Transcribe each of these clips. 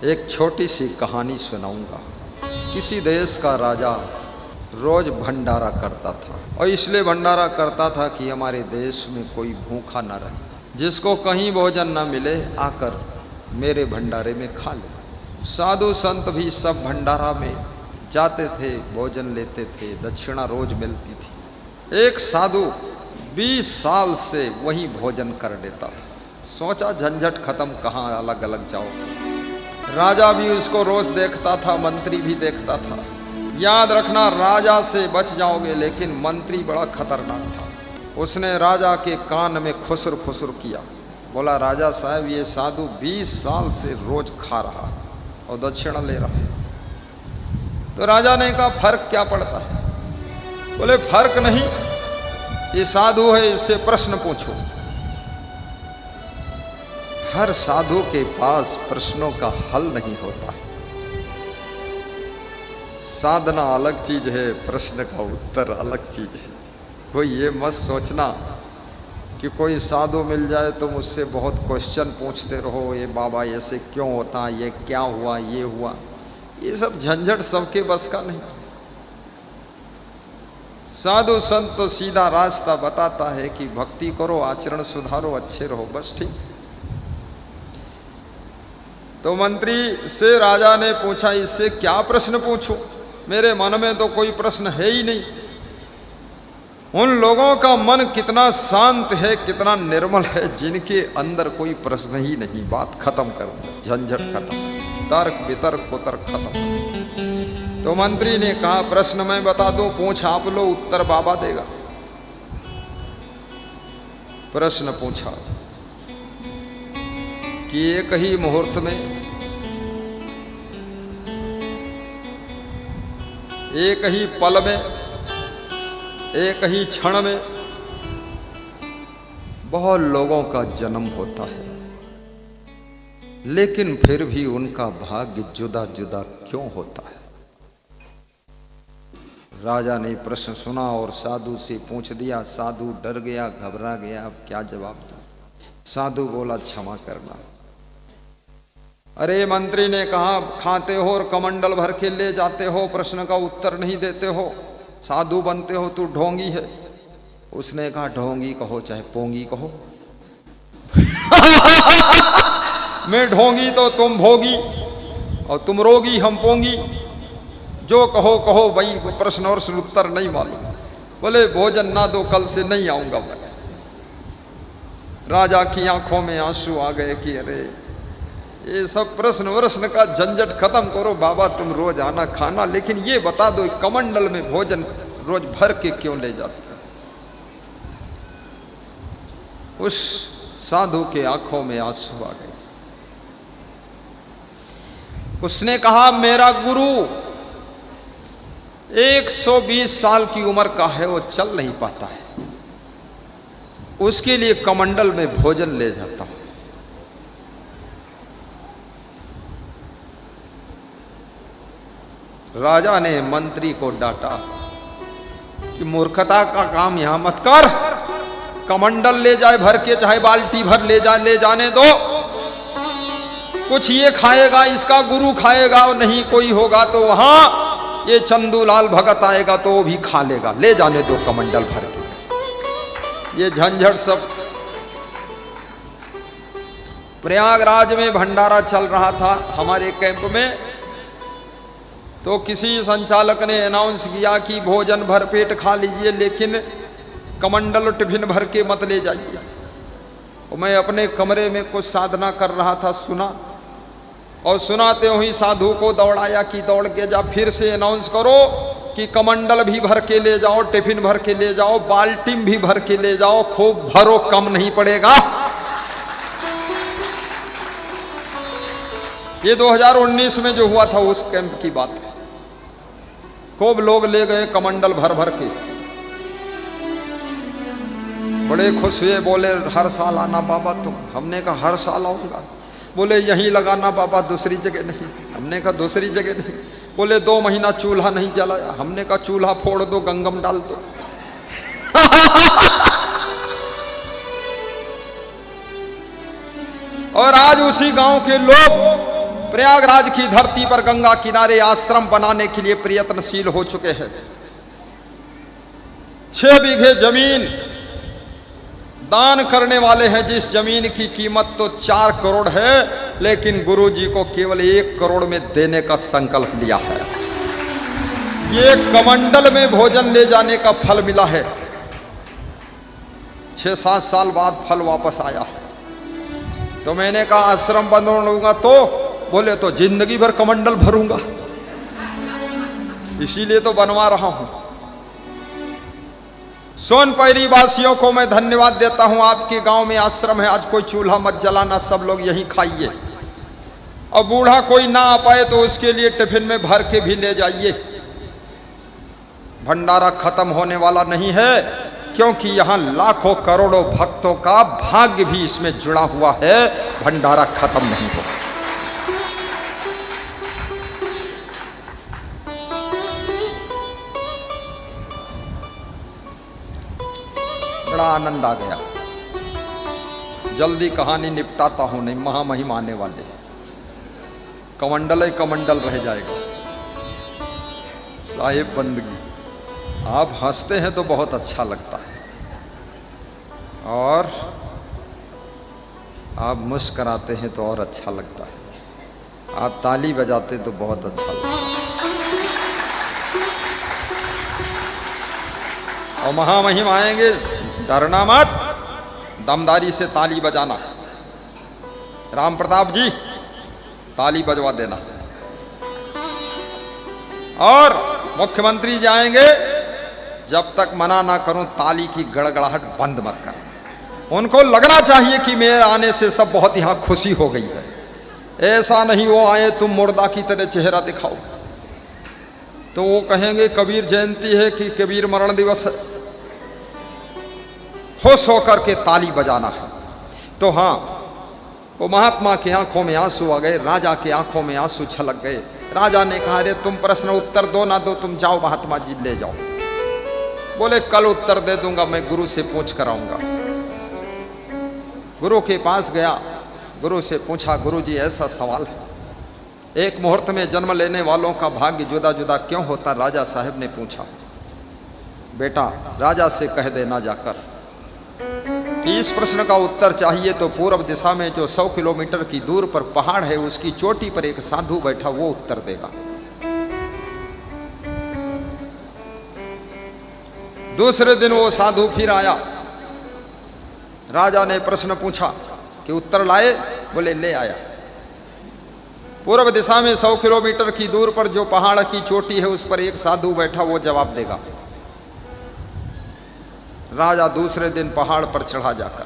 एक छोटी सी कहानी सुनाऊंगा। किसी देश का राजा रोज भंडारा करता था और इसलिए भंडारा करता था कि हमारे देश में कोई भूखा न रहे। जिसको कहीं भोजन न मिले आकर मेरे भंडारे में खा ले। साधु संत भी सब भंडारा में जाते थे, भोजन लेते थे, दक्षिणा रोज मिलती थी। एक साधु 20 साल से वही भोजन कर लेता था। सोचा झंझट खत्म, कहाँ अलग अलग जाओ। राजा भी उसको रोज देखता था, मंत्री भी देखता था। याद रखना, राजा से बच जाओगे, लेकिन मंत्री बड़ा खतरनाक था। उसने राजा के कान में खुसर खुसर किया, बोला राजा साहब ये साधु 20 साल से रोज खा रहा है और दक्षिणा ले रहा है। तो राजा ने कहा फर्क क्या पड़ता है? बोले फर्क नहीं, ये साधु है, इससे प्रश्न पूछो। हर साधु के पास प्रश्नों का हल नहीं होता है। साधना अलग चीज है, प्रश्न का उत्तर अलग चीज है। कोई ये मत सोचना कि कोई साधु मिल जाए तो मुझसे बहुत क्वेश्चन पूछते रहो, ये बाबा ऐसे क्यों होता, ये क्या हुआ, ये हुआ। ये सब झंझट सबके बस का नहीं। साधु संत तो सीधा रास्ता बताता है कि भक्ति करो, आचरण सुधारो, अच्छे रहो, बस ठीक। तो मंत्री से राजा ने पूछा इससे क्या प्रश्न पूछूं, मेरे मन में तो कोई प्रश्न है ही नहीं। उन लोगों का मन कितना शांत है, कितना निर्मल है, जिनके अंदर कोई प्रश्न ही नहीं। बात खत्म कर दो, झंझट खत्म, तर्क वितर्क कुतर्क खत्म। तो मंत्री ने कहा प्रश्न मैं बता दो, पूछ आप लो, उत्तर बाबा देगा। प्रश्न पूछा कि एक ही मुहूर्त में, एक ही पल में, एक ही क्षण में बहुत लोगों का जन्म होता है, लेकिन फिर भी उनका भाग्य जुदा जुदा क्यों होता है? राजा ने प्रश्न सुना और साधु से पूछ दिया। साधु डर गया, घबरा गया, अब क्या जवाब दूं? साधु बोला क्षमा करना। अरे मंत्री ने कहा खाते हो और कमंडल भर के ले जाते हो, प्रश्न का उत्तर नहीं देते हो, साधु बनते हो, तू ढोंगी है। उसने कहा ढोंगी कहो चाहे पोंगी कहो मैं ढोंगी तो तुम भोगी और तुम रोगी, हम पोंगी। जो कहो कहो भाई, प्रश्न और उत्तर नहीं मालूम। बोले भोजन ना दो, कल से नहीं आऊंगा मैं। राजा की आंखों में आंसू आ गए कि अरे ये सब प्रश्न वश्न का झंझट खत्म करो बाबा, तुम रोज आना खाना, लेकिन ये बता दो कमंडल में भोजन रोज भर के क्यों ले जाते? उस साधु के आंखों में आंसू आ गए। उसने कहा मेरा गुरु 120 साल की उम्र का है, वो चल नहीं पाता है, उसके लिए कमंडल में भोजन ले जाता हूं। राजा ने मंत्री को डांटा कि मूर्खता का काम यहां मत कर, कमंडल ले जाए भर के, चाहे बाल्टी भर ले जाने दो, कुछ ये खाएगा, इसका गुरु खाएगा, और नहीं कोई होगा तो वहां ये चंदूलाल भगत आएगा तो वो भी खा लेगा, ले जाने दो कमंडल भर के। ये झंझट सब। प्रयागराज में भंडारा चल रहा था हमारे कैंप में, तो किसी संचालक ने अनाउंस किया कि भोजन भर पेट खा लीजिए, लेकिन कमंडल टिफिन भर के मत ले जाइए। और मैं अपने कमरे में कुछ साधना कर रहा था, सुना, और सुनाते हुए साधु को दौड़ाया कि दौड़ के जा, फिर से अनाउंस करो कि कमंडल भी भर के ले जाओ, टिफिन भर के ले जाओ, बाल्टी भी भर के ले जाओ, खूब भरो, कम नहीं पड़ेगा। ये 2019 में जो हुआ था उस कैंप की बात है। खूब लोग ले गए कमंडल भर भर के, बड़े खुश हुए, बोले हर साल आना बाबा तुम। हमने कहा हर साल आऊंगा। बोले यहीं लगाना बाबा, दूसरी जगह नहीं। हमने कहा दूसरी जगह नहीं। बोले 2 महीना चूल्हा नहीं जलाया। हमने कहा चूल्हा फोड़ दो, गंगम डाल दो और आज उसी गांव के लोग प्रयागराज की धरती पर गंगा किनारे आश्रम बनाने के लिए प्रयत्नशील हो चुके हैं। 6 बीघे जमीन दान करने वाले हैं, जिस जमीन की कीमत तो 4 करोड़ है, लेकिन गुरु जी को केवल 1 करोड़ में देने का संकल्प लिया है। ये कमंडल में भोजन ले जाने का फल मिला है। 6-7 साल बाद फल वापस आया है। तो मैंने कहा आश्रम बनवाऊंगा, तो बोले तो जिंदगी भर कमंडल भरूंगा, इसीलिए तो बनवा रहा हूं। सोनपरी वासियों को मैं धन्यवाद देता हूं। आपके गांव में आश्रम है, आज कोई चूल्हा मत जलाना, सब लोग यहीं खाइए। और बूढ़ा कोई ना आ पाए तो उसके लिए टिफिन में भर के भी ले जाइए। भंडारा खत्म होने वाला नहीं है, क्योंकि यहां लाखों करोड़ों भक्तों का भाग्य भी इसमें जुड़ा हुआ है। भंडारा खत्म नहीं होगा। बड़ा आनंद आ गया। जल्दी कहानी निपटाता हूं, नहीं महामहिम आने वाले, कमंडल ही कमंडल रह जाएगा। साहिब बंदगी, आप हंसते हैं तो बहुत अच्छा लगता है, और आप मुस्कराते हैं तो और अच्छा लगता है। आप ताली बजाते तो बहुत अच्छा लगता है। और महामहिम आएंगे, डरना मत, दमदारी से ताली बजाना। राम प्रताप जी ताली बजवा देना। और मुख्यमंत्री जी आएंगे, जब तक मना ना करूं ताली की गड़गड़ाहट बंद मत कर। उनको लगना चाहिए कि मेरे आने से सब बहुत यहां खुशी हो गई है। ऐसा नहीं वो आए तुम मुर्दा की तरह चेहरा दिखाओ, तो वो कहेंगे कबीर जयंती है कि कबीर मरण दिवस है। खुश होकर के ताली बजाना है। तो हाँ, वो महात्मा की आंखों में आंसू आ गए, राजा की आंखों में आंसू छलक गए। राजा ने कहा, अरे तुम प्रश्न उत्तर दो ना दो, तुम जाओ महात्मा जी ले जाओ। बोले कल उत्तर दे दूंगा, मैं गुरु से पूछ कर आऊंगा। गुरु के पास गया, गुरु से पूछा, गुरु जी ऐसा सवाल है, एक मुहूर्त में जन्म लेने वालों का भाग्य जुदा जुदा क्यों होता? राजा साहब ने पूछा। बेटा, राजा से कह देना जाकर कि इस प्रश्न का उत्तर चाहिए तो पूर्व दिशा में जो 100 किलोमीटर की दूर पर पहाड़ है, उसकी चोटी पर एक साधु बैठा, वो उत्तर देगा। दूसरे दिन वो साधु फिर आया। राजा ने प्रश्न पूछा कि उत्तर लाए? बोले ले आया। पूर्व दिशा में 100 किलोमीटर की दूर पर जो पहाड़ की चोटी है, उस पर एक साधु बैठा, वो जवाब देगा। राजा दूसरे दिन पहाड़ पर चढ़ा जाकर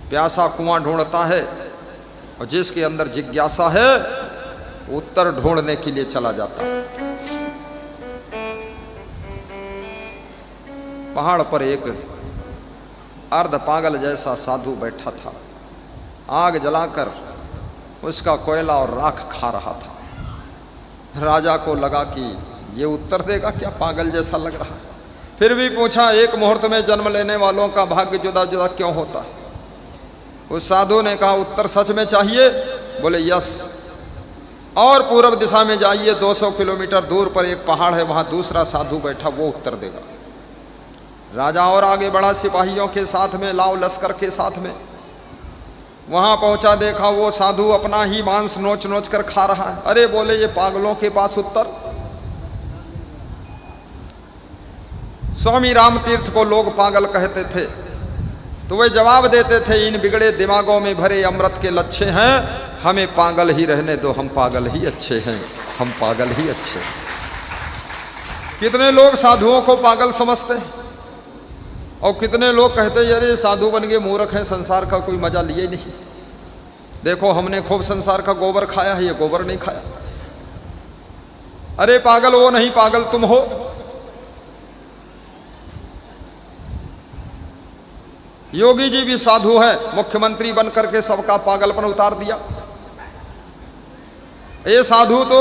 प्यासा कुआं ढूंढता है, और जिसके अंदर जिज्ञासा है उत्तर ढूंढने के लिए चला जाता है। पहाड़ पर एक अर्ध पागल जैसा साधु बैठा था, आग जलाकर उसका कोयला और राख खा रहा था। राजा को लगा कि ये उत्तर देगा क्या, पागल जैसा लग रहा है। फिर भी पूछा, एक मुहूर्त में जन्म लेने वालों का भाग्य जुदा जुदा क्यों होता है? उस साधु ने कहा, उत्तर सच में चाहिए? बोले यस। और पूर्व दिशा में जाइए, 200 किलोमीटर दूर पर एक पहाड़ है, वहां दूसरा साधु बैठा, वो उत्तर देगा। राजा और आगे बढ़ा सिपाहियों के साथ में, लाव लश्कर के साथ में। वहां पहुंचा, देखा वो साधु अपना ही मांस नोच नोच कर खा रहा है। अरे बोले, ये पागलों के पास उत्तर? स्वामी रामतीर्थ को लोग पागल कहते थे, तो वे जवाब देते थे, इन बिगड़े दिमागों में भरे अमृत के लच्छे हैं, हमें पागल ही रहने दो, हम पागल ही अच्छे हैं, हम पागल ही अच्छे हैं। कितने लोग साधुओं को पागल समझते हैं, और कितने लोग कहते हैं, अरे साधु बन गए मूर्ख हैं, संसार का कोई मजा लिए नहीं। देखो हमने खूब संसार का गोबर खाया है, ये गोबर नहीं खाया। अरे पागल वो नहीं, पागल तुम हो। योगी जी भी साधु है, मुख्यमंत्री बनकर के सबका पागलपन उतार दिया। ये साधु तो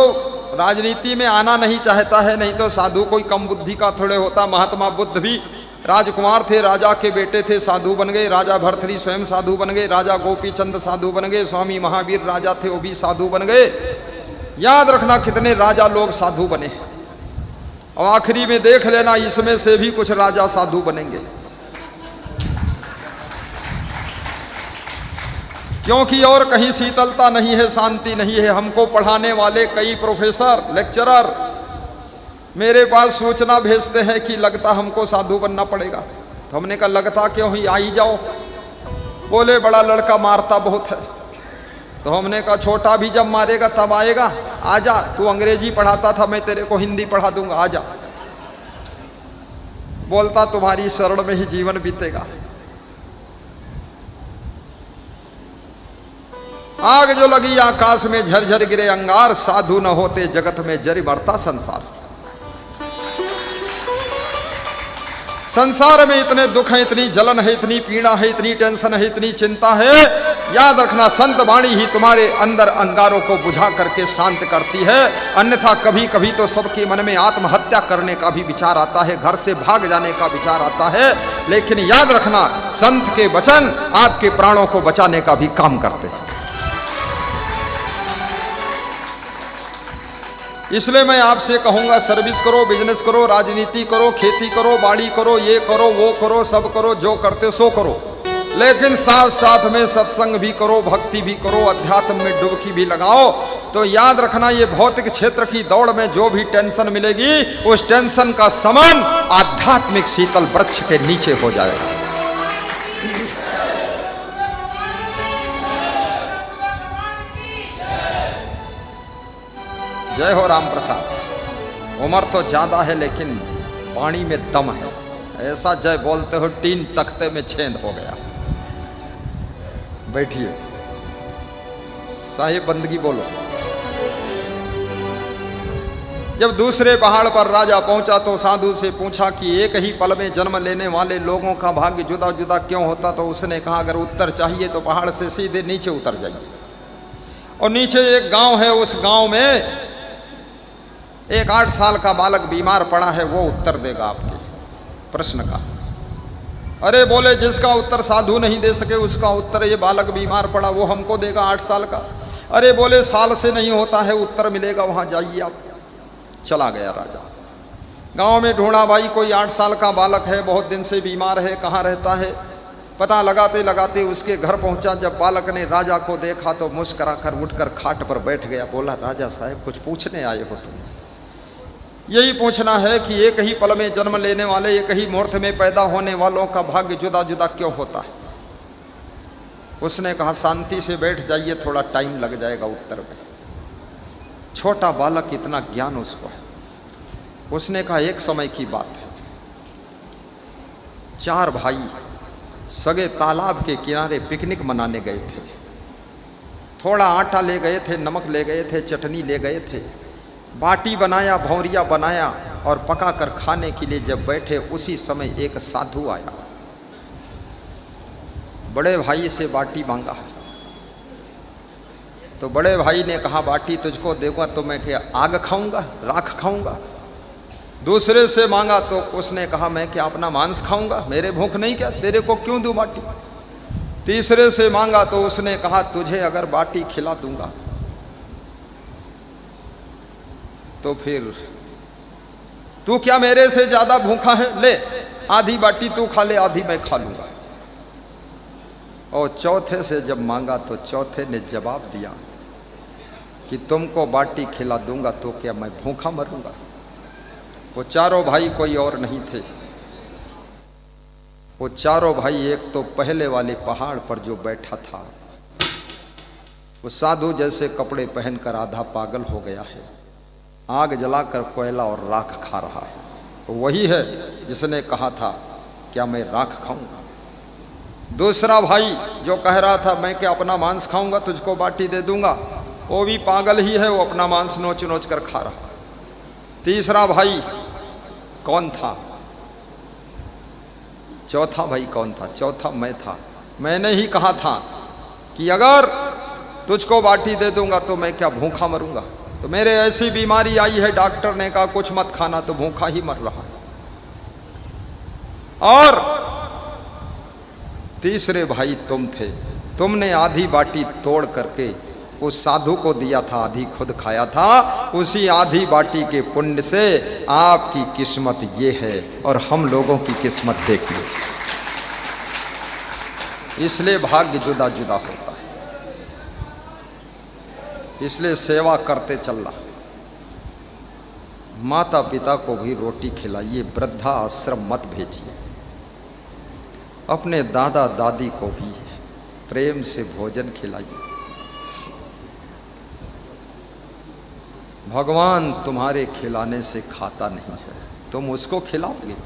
राजनीति में आना नहीं चाहता है, नहीं तो साधु कोई कम बुद्धि का थोड़े होता। महात्मा बुद्ध भी राजकुमार थे, राजा के बेटे थे, साधु बन गए। राजा भर्तृहरि स्वयं साधु बन गए। राजा गोपीचंद साधु बन गए। स्वामी महावीर राजा थे, वो भी साधु बन गए। याद रखना कितने राजा लोग साधु बने। और आखिरी में देख लेना, इसमें से भी कुछ राजा साधु बनेंगे, क्योंकि और कहीं शीतलता नहीं है, शांति नहीं है। हमको पढ़ाने वाले कई प्रोफेसर, लेक्चरर मेरे पास सूचना भेजते हैं कि लगता हमको साधु बनना पड़ेगा। तो हमने कहा लगता क्यों ही, आ ही जाओ। बोले बड़ा लड़का मारता बहुत है। तो हमने कहा छोटा भी जब मारेगा तब आएगा, आजा। तू अंग्रेजी पढ़ाता था, मैं तेरे को हिंदी पढ़ा दूंगा, आजा। बोलता तुम्हारी शरण में ही जीवन बीतेगा। आग जो लगी आकाश में झरझर गिरे अंगार, साधु न होते जगत में जरी मरता संसार। संसार में इतने दुख है, इतनी जलन है, इतनी पीड़ा है, इतनी टेंशन है, इतनी चिंता है। याद रखना संत वाणी ही तुम्हारे अंदर अंगारों को बुझा करके शांत करती है। अन्यथा कभी कभी तो सबके मन में आत्महत्या करने का भी विचार आता है, घर से भाग जाने का विचार आता है। लेकिन याद रखना संत के वचन आपके प्राणों को बचाने का भी काम करते हैं। इसलिए मैं आपसे कहूंगा सर्विस करो, बिजनेस करो, राजनीति करो, खेती करो, बाड़ी करो, ये करो, वो करो, सब करो, जो करते सो करो। लेकिन साथ साथ में सत्संग भी करो, भक्ति भी करो, अध्यात्म में डुबकी भी लगाओ। तो याद रखना ये भौतिक क्षेत्र की दौड़ में जो भी टेंशन मिलेगी, उस टेंशन का समान आध्यात्मिक शीतल वृक्ष के नीचे हो जाएगा। जय हो राम प्रसाद। उम्र तो ज्यादा है लेकिन पानी में दम है। ऐसा जय बोलते हो तीन तख्ते में छेद हो गया। बैठिए साहिब, बंदगी बोलो। जब दूसरे पहाड़ पर राजा पहुंचा तो साधु से पूछा कि एक ही पल में जन्म लेने वाले लोगों का भाग्य जुदा जुदा क्यों होता। तो उसने कहा अगर उत्तर चाहिए तो पहाड़ से सीधे नीचे उतर जाइए। और नीचे एक गांव है, उस गांव में एक 8 साल का बालक बीमार पड़ा है, वो उत्तर देगा आपके प्रश्न का। अरे बोले जिसका उत्तर साधु नहीं दे सके उसका उत्तर ये बालक बीमार पड़ा वो हमको देगा 8 साल का। अरे बोले साल से नहीं होता है, उत्तर मिलेगा, वहां जाइए आप। चला गया राजा। गांव में ढूंढा, भाई कोई 8 साल का बालक है, बहुत दिन से बीमार है, कहाँ रहता है। पता लगाते लगाते उसके घर पहुंचा। जब बालक ने राजा को देखा तो मुस्कुरा कर उठकर खाट पर बैठ गया। बोला राजा साहब कुछ पूछने आए हो तुम? यही पूछना है कि एक ही पल में जन्म लेने वाले, एक ही मुहूर्त में पैदा होने वालों का भाग्य जुदा जुदा क्यों होता है। उसने कहा शांति से बैठ जाइए, थोड़ा टाइम लग जाएगा उत्तर में। छोटा बालक, इतना ज्ञान उसको है। उसने कहा एक समय की बात है, 4 भाई सगे तालाब के किनारे पिकनिक मनाने गए थे। थोड़ा आटा ले गए थे, नमक ले गए थे, चटनी ले गए थे, बाटी बनाया, भौरिया बनाया और पका कर खाने के लिए जब बैठे उसी समय एक साधु आया। बड़े भाई से बाटी मांगा तो बड़े भाई ने कहा बाटी तुझको देगा तो मैं क्या आग खाऊंगा, राख खाऊंगा। दूसरे से मांगा तो उसने कहा मैं क्या अपना मांस खाऊंगा, मेरे भूख नहीं क्या, तेरे को क्यों दूं बाटी। तीसरे से मांगा तो उसने कहा तुझे अगर बाटी खिला दूंगा तो फिर तू क्या मेरे से ज्यादा भूखा है, ले आधी बाटी तू खा ले, आधी मैं खा लूंगा। और चौथे से जब मांगा तो चौथे ने जवाब दिया कि तुमको बाटी खिला दूंगा तो क्या मैं भूखा मरूंगा। वो चारों भाई कोई और नहीं थे। वो चारों भाई एक तो पहले वाले पहाड़ पर जो बैठा था, वो साधु जैसे कपड़े पहनकर आधा पागल हो गया है, आग जलाकर कोयला और राख खा रहा है। तो वही है जिसने कहा था क्या मैं राख खाऊंगा। दूसरा भाई जो कह रहा था मैं क्या अपना मांस खाऊंगा, तुझको बाटी दे दूंगा, वो भी पागल ही है, वो अपना मांस नोच नोच कर खा रहा। तीसरा भाई कौन था? चौथा भाई कौन था? चौथा मैं था। मैंने ही कहा था कि अगर तुझको बाटी दे दूंगा तो मैं क्या भूखा मरूंगा। तो मेरे ऐसी बीमारी आई है, डॉक्टर ने कहा कुछ मत खाना, तो भूखा ही मर रहा। और तीसरे भाई तुम थे, तुमने आधी बाटी तोड़ करके उस साधु को दिया था, आधी खुद खाया था। उसी आधी बाटी के पुण्य से आपकी किस्मत ये है और हम लोगों की किस्मत देखिए। इसलिए भाग्य जुदा जुदा होता है, इसलिए सेवा करते चलना। माता पिता को भी रोटी खिलाइए, वृद्धा आश्रम मत भेजिए। अपने दादा दादी को भी प्रेम से भोजन खिलाइए। भगवान तुम्हारे खिलाने से खाता नहीं है, तुम उसको खिलाओगे।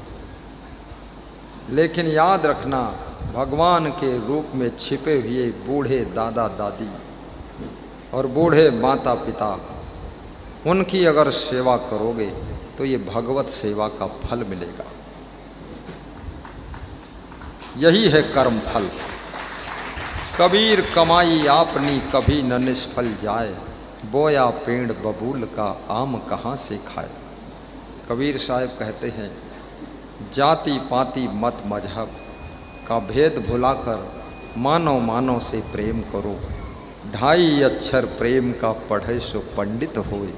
लेकिन याद रखना, भगवान के रूप में छिपे हुए बूढ़े दादा दादी और बूढ़े माता पिता, उनकी अगर सेवा करोगे तो ये भगवत सेवा का फल मिलेगा। यही है कर्म फल। कबीर कमाई आपनी कभी न निष्फल जाए, बोया पेड़ बबूल का आम कहाँ से खाए। कबीर साहब कहते हैं, जाति पाति मत मजहब का भेद भुलाकर मानव मानव से प्रेम करो। 2.5 अक्षर प्रेम का पढ़े सो पंडित होए,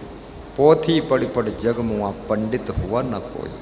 पोथी पढ़ पढ़ जग मुआ पंडित हुआ न कोई।